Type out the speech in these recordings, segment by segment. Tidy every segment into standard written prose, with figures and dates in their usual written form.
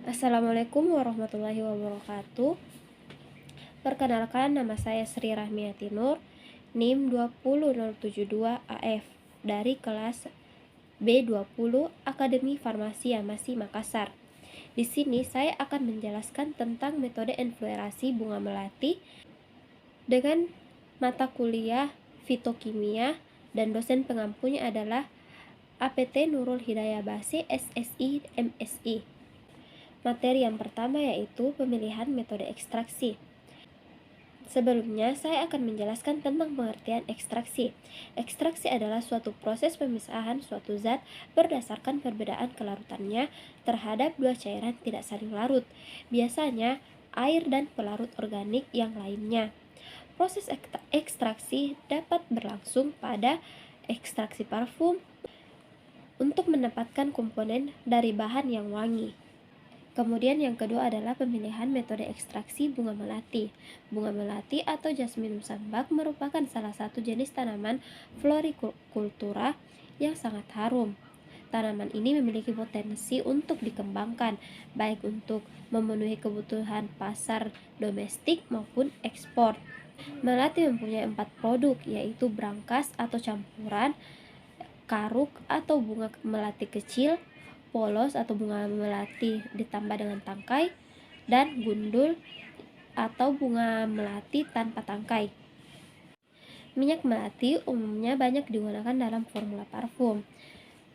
Assalamualaikum warahmatullahi wabarakatuh. Perkenalkan, nama saya Sri Rahmiati Nur, NIM 20072 AF dari kelas B20 Akademi Farmasi Yamasi Makassar. Di sini saya akan menjelaskan tentang metode enfluerasi bunga melati dengan mata kuliah fitokimia, dan dosen pengampunya adalah APT Nurul Hidayah Base, SSI, MSI. Materi yang pertama yaitu pemilihan metode ekstraksi. Sebelumnya, saya akan menjelaskan tentang pengertian ekstraksi. Ekstraksi adalah suatu proses pemisahan suatu zat berdasarkan perbedaan kelarutannya terhadap dua cairan tidak saling larut, biasanya air dan pelarut organik yang lainnya. Proses ekstraksi dapat berlangsung pada ekstraksi parfum untuk mendapatkan komponen dari bahan yang wangi. Kemudian yang kedua adalah pemilihan metode ekstraksi bunga melati. Bunga melati atau Jasminum sambac merupakan salah satu jenis tanaman florikultura yang sangat harum. Tanaman ini memiliki potensi untuk dikembangkan, baik untuk memenuhi kebutuhan pasar domestik maupun ekspor. Melati mempunyai 4 produk, yaitu brankas atau campuran, karuk atau bunga melati kecil, polos atau bunga melati ditambah dengan tangkai, dan gundul atau bunga melati tanpa tangkai. Minyak melati umumnya banyak digunakan dalam formula parfum.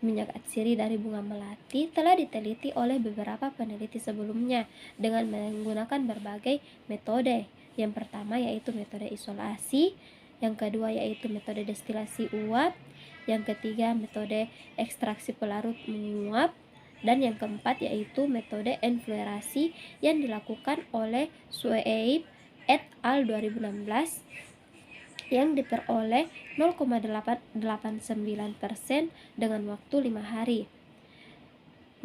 Minyak atsiri dari bunga melati telah diteliti oleh beberapa peneliti sebelumnya dengan menggunakan berbagai metode. Yang pertama yaitu metode isolasi, yang kedua yaitu metode destilasi uap, yang ketiga metode ekstraksi pelarut menguap, dan yang keempat yaitu metode enfluerasi yang dilakukan oleh Shuaib et al. 2016 yang diperoleh 0,889% dengan waktu 5 hari.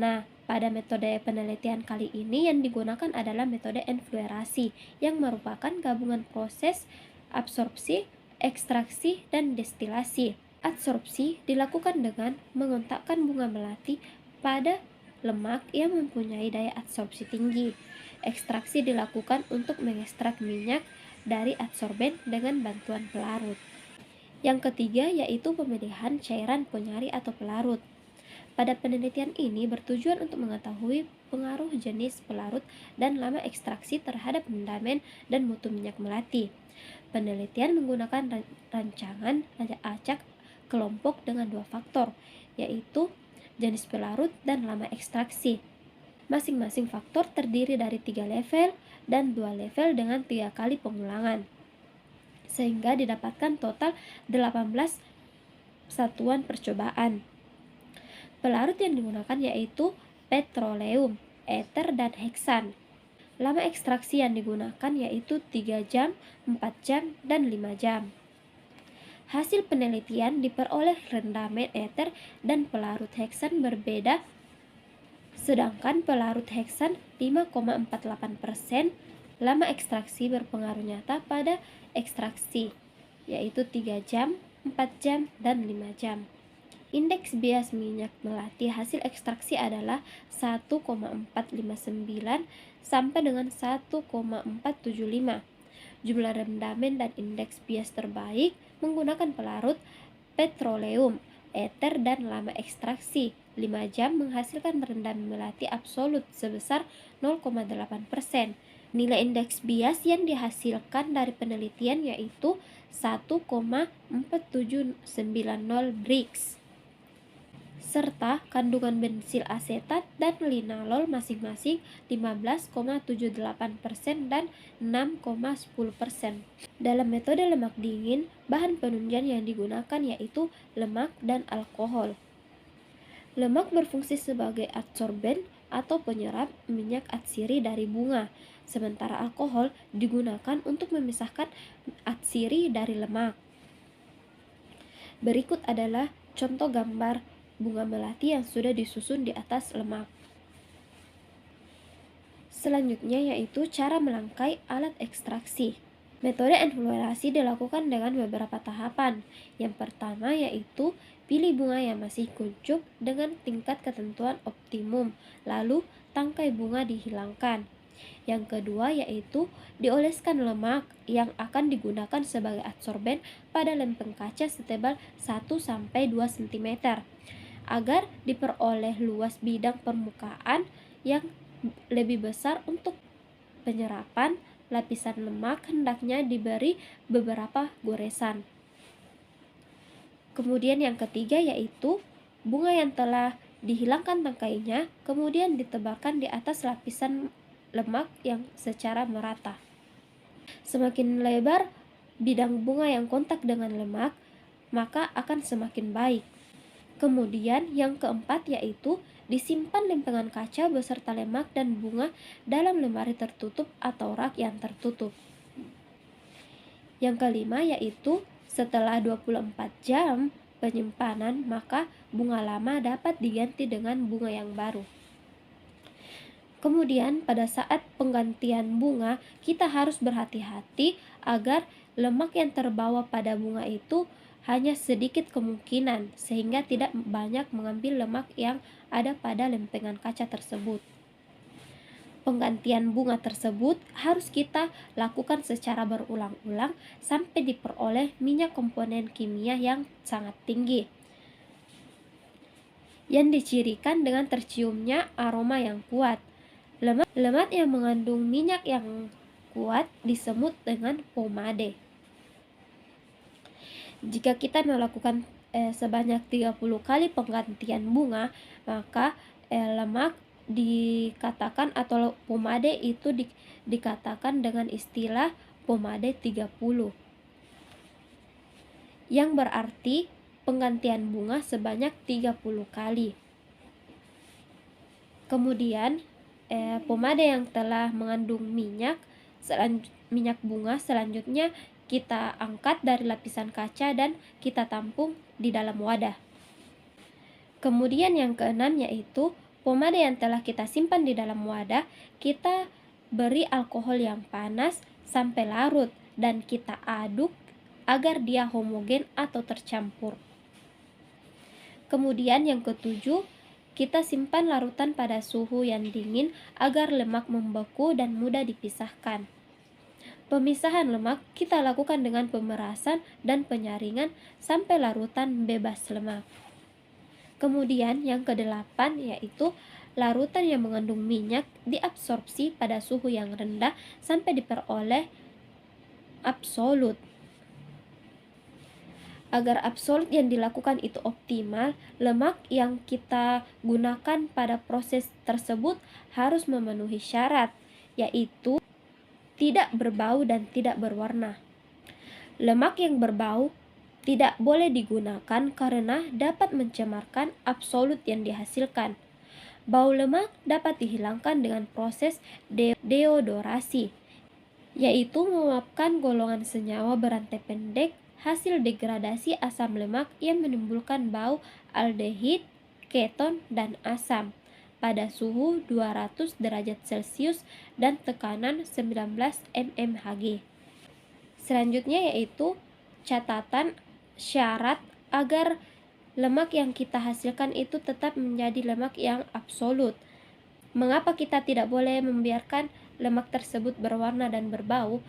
Nah, pada metode penelitian kali ini yang digunakan adalah metode enfluerasi yang merupakan gabungan proses absorpsi, ekstraksi, dan destilasi. Absorpsi dilakukan dengan mengontakkan bunga melati pada lemak yang mempunyai daya absorpsi tinggi. Ekstraksi dilakukan untuk mengekstrak minyak dari adsorben dengan bantuan pelarut. Yang ketiga yaitu pemilihan cairan penyari atau pelarut. Pada penelitian ini bertujuan untuk mengetahui pengaruh jenis pelarut dan lama ekstraksi terhadap rendamen dan mutu minyak melati. Penelitian menggunakan rancangan acak kelompok dengan 2 faktor, yaitu jenis pelarut dan lama ekstraksi. Masing-masing faktor terdiri dari 3 level dan 2 level dengan 3 kali pengulangan, sehingga didapatkan total 18 satuan percobaan. Pelarut yang digunakan yaitu petroleum, ether, dan heksan. Lama ekstraksi yang digunakan yaitu 3 jam, 4 jam, dan 5 jam. Hasil penelitian diperoleh rendamen ether dan pelarut heksan berbeda, sedangkan pelarut heksan 5,48%. Lama ekstraksi berpengaruh nyata pada ekstraksi, yaitu 3 jam, 4 jam, dan 5 jam. Indeks bias minyak melati hasil ekstraksi adalah 1,459 sampai dengan 1,475. Jumlah rendamen dan indeks bias terbaik menggunakan pelarut, petroleum, ether, dan lama ekstraksi. 5 jam menghasilkan rendamen melati absolut sebesar 0,8%. Nilai indeks bias yang dihasilkan dari penelitian yaitu 1,4790 Brix, serta kandungan bensil asetat dan linalol masing-masing 15,78% dan 6,10%. Dalam metode lemak dingin, bahan penunjang yang digunakan yaitu lemak dan alkohol. Lemak berfungsi sebagai adsorben atau penyerap minyak atsiri dari bunga, sementara alkohol digunakan untuk memisahkan atsiri dari lemak. Berikut adalah contoh gambar bunga melati yang sudah disusun di atas lemak. Selanjutnya yaitu cara melangkai alat ekstraksi. Metode enfluorasi dilakukan dengan beberapa tahapan. Yang pertama yaitu pilih bunga yang masih kuncup dengan tingkat ketentuan optimum, lalu tangkai bunga dihilangkan. Yang kedua yaitu dioleskan lemak yang akan digunakan sebagai adsorben pada lempeng kaca setebal 1-2 cm agar diperoleh luas bidang permukaan yang lebih besar. Untuk penyerapan lapisan lemak hendaknya diberi beberapa goresan. Kemudian yang ketiga yaitu bunga yang telah dihilangkan tangkainya kemudian ditebalkan di atas lapisan lemak yang secara merata. Semakin lebar bidang bunga yang kontak dengan lemak, maka akan semakin baik. Kemudian yang keempat yaitu disimpan lempengan kaca beserta lemak dan bunga dalam lemari tertutup atau rak yang tertutup. Yang kelima yaitu setelah 24 jam penyimpanan, maka bunga lama dapat diganti dengan bunga yang baru. Kemudian pada saat penggantian bunga, kita harus berhati-hati agar lemak yang terbawa pada bunga itu hanya sedikit kemungkinan, sehingga tidak banyak mengambil lemak yang ada pada lempengan kaca tersebut. Penggantian bunga tersebut harus kita lakukan secara berulang-ulang sampai diperoleh minyak komponen kimia yang sangat tinggi, yang dicirikan dengan terciumnya aroma yang kuat. Lemak yang mengandung minyak yang kuat disebut dengan pomade. Jika kita melakukan sebanyak 30 kali penggantian bunga, maka lemak dikatakan atau pomade itu dikatakan dengan istilah pomade 30, yang berarti penggantian bunga sebanyak 30 kali. Kemudian pomade yang telah mengandung minyak bunga selanjutnya kita angkat dari lapisan kaca dan kita tampung di dalam wadah. Kemudian yang keenam yaitu pomade yang telah kita simpan di dalam wadah, kita beri alkohol yang panas sampai larut dan kita aduk agar dia homogen atau tercampur. Kemudian yang ketujuh, kita simpan larutan pada suhu yang dingin agar lemak membeku dan mudah dipisahkan. Pemisahan lemak kita lakukan dengan pemerasan dan penyaringan sampai larutan bebas lemak. Kemudian yang kedelapan yaitu larutan yang mengandung minyak diabsorpsi pada suhu yang rendah sampai diperoleh absolut. Agar absolut yang dilakukan itu optimal, lemak yang kita gunakan pada proses tersebut harus memenuhi syarat, yaitu tidak berbau dan tidak berwarna. Lemak yang berbau tidak boleh digunakan karena dapat mencemarkan absolut yang dihasilkan. Bau lemak dapat dihilangkan dengan proses deodorasi, yaitu menguapkan golongan senyawa berantai pendek hasil degradasi asam lemak yang menimbulkan bau aldehid, keton, dan asam pada suhu 200 derajat Celcius dan tekanan 19 mmHg. Selanjutnya yaitu catatan syarat agar lemak yang kita hasilkan itu tetap menjadi lemak yang absolut. Mengapa kita tidak boleh membiarkan lemak tersebut berwarna dan berbau?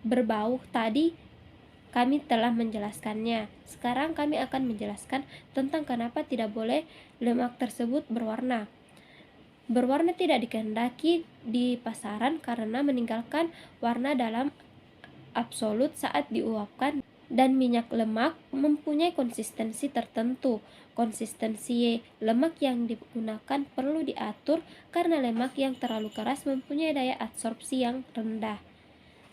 Berbau tadi kami telah menjelaskannya. Sekarang kami akan menjelaskan tentang kenapa tidak boleh lemak tersebut berwarna. Berwarna tidak dikehendaki di pasaran karena meninggalkan warna dalam absolut saat diuapkan, dan minyak lemak mempunyai konsistensi tertentu. Konsistensi lemak yang digunakan perlu diatur karena lemak yang terlalu keras mempunyai daya absorpsi yang rendah.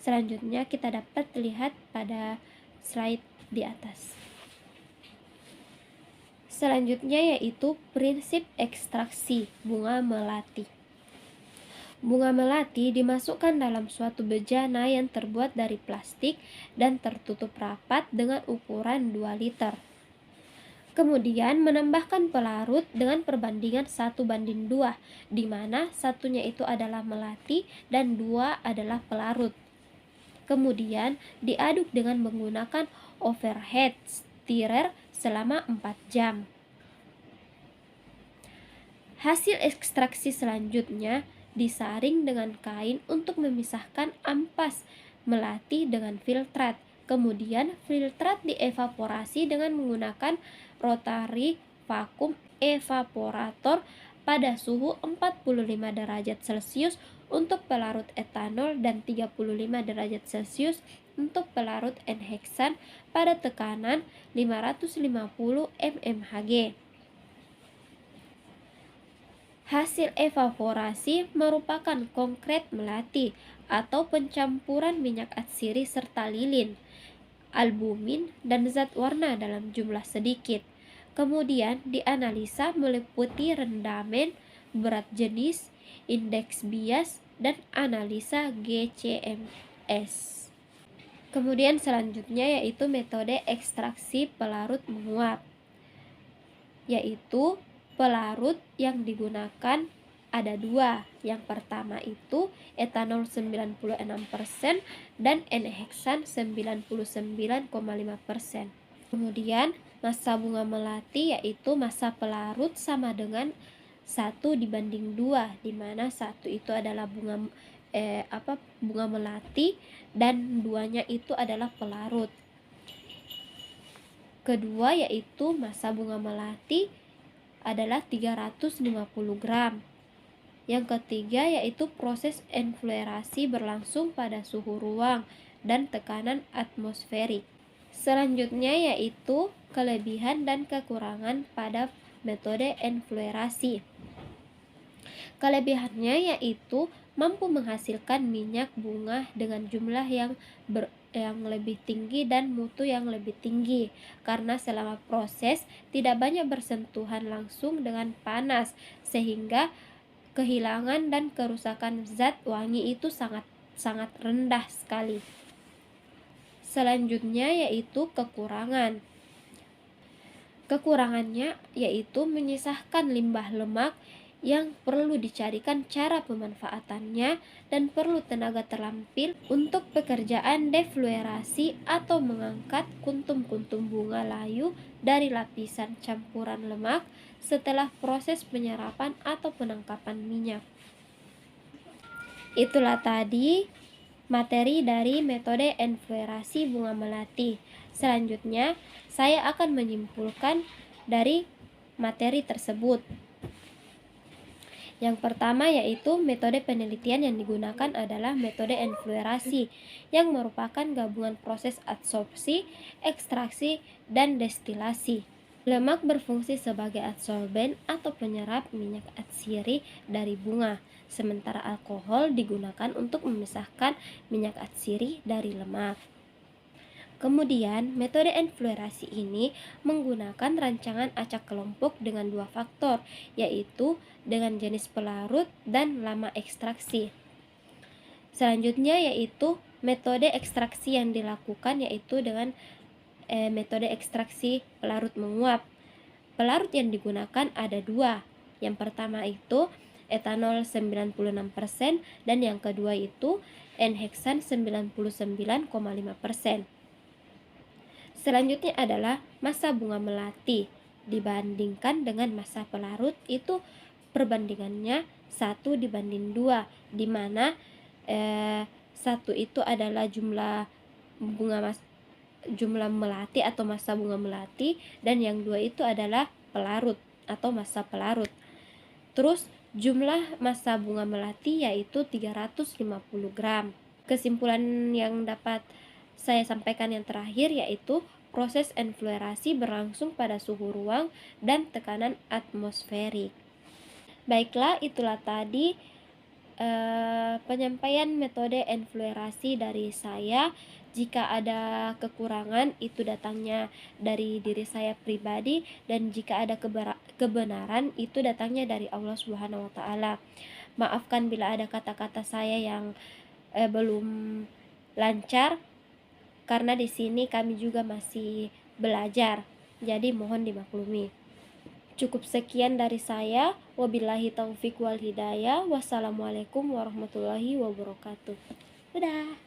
Selanjutnya kita dapat lihat pada slide di atas. Selanjutnya yaitu prinsip ekstraksi bunga melati. Bunga melati dimasukkan dalam suatu bejana yang terbuat dari plastik dan tertutup rapat dengan ukuran 2 liter. Kemudian menambahkan pelarut dengan perbandingan 1:2, di mana satunya itu adalah melati dan 2 adalah pelarut. Kemudian diaduk dengan menggunakan overhead stirrer selama 4 jam. Hasil ekstraksi selanjutnya disaring dengan kain untuk memisahkan ampas melati dengan filtrat. Kemudian filtrat dievaporasi dengan menggunakan rotary vacuum evaporator pada suhu 45 derajat Celcius untuk pelarut etanol dan 35 derajat Celcius untuk pelarut N-heksan pada tekanan 550 mmHg. Hasil evaporasi merupakan konkret melati atau pencampuran minyak atsiri serta lilin, albumin, dan zat warna dalam jumlah sedikit. Kemudian dianalisa meliputi rendamen, berat jenis, indeks bias, dan analisa GCMS. Kemudian selanjutnya yaitu metode ekstraksi pelarut menguap, yaitu pelarut yang digunakan ada dua. Yang pertama itu etanol 96% dan N-heksan 99,5%. Kemudian massa bunga melati yaitu massa pelarut sama dengan 1:2, di mana 1 itu adalah bunga melati dan 2-nya itu adalah pelarut. Kedua yaitu massa bunga melati adalah 350 gram. Yang ketiga yaitu proses enfluerasi berlangsung pada suhu ruang dan tekanan atmosferik. Selanjutnya yaitu kelebihan dan kekurangan pada metode enfluerasi. Kelebihannya yaitu mampu menghasilkan minyak bunga dengan jumlah yang lebih tinggi dan mutu yang lebih tinggi, karena selama proses tidak banyak bersentuhan langsung dengan panas, sehingga kehilangan dan kerusakan zat wangi itu sangat rendah sekali. Selanjutnya yaitu kekurangan. Kekurangannya yaitu menyisakan limbah lemak yang perlu dicarikan cara pemanfaatannya dan perlu tenaga terlampir untuk pekerjaan defluerasi atau mengangkat kuntum-kuntum bunga layu dari lapisan campuran lemak setelah proses penyerapan atau penangkapan minyak. Itulah tadi materi dari metode enfluerasi bunga melati. Selanjutnya, saya akan menyimpulkan dari materi tersebut. Yang pertama yaitu metode penelitian yang digunakan adalah metode enfluerasi, yang merupakan gabungan proses adsorpsi, ekstraksi, dan destilasi. Lemak berfungsi sebagai adsorben atau penyerap minyak atsiri dari bunga, sementara alkohol digunakan untuk memisahkan minyak atsiri dari lemak. Kemudian, metode enfluerasi ini menggunakan rancangan acak kelompok dengan dua faktor, yaitu dengan jenis pelarut dan lama ekstraksi. Selanjutnya yaitu metode ekstraksi yang dilakukan yaitu dengan metode ekstraksi pelarut menguap. Pelarut yang digunakan ada dua. Yang pertama itu etanol 96% dan yang kedua itu N-heksan 99,5%. Selanjutnya adalah massa bunga melati dibandingkan dengan massa pelarut, itu perbandingannya 1:2, di mana 1 itu adalah jumlah melati atau massa bunga melati, dan yang 2 itu adalah pelarut atau massa pelarut. Terus jumlah massa bunga melati yaitu 350 gram. Kesimpulan yang dapat saya sampaikan yang terakhir yaitu proses enfluerasi berlangsung pada suhu ruang dan tekanan atmosferik. Baiklah, itulah tadi penyampaian metode enfluerasi dari saya. Jika ada kekurangan itu datangnya dari diri saya pribadi, dan jika ada kebenaran itu datangnya dari Allah Subhanahu wa taala. Maafkan bila ada kata-kata saya yang belum lancar, karena di sini kami juga masih belajar, jadi mohon dimaklumi. Cukup sekian dari saya. Wabillahi taufiq wal hidayah. Wassalamualaikum warahmatullahi wabarakatuh. Dadah.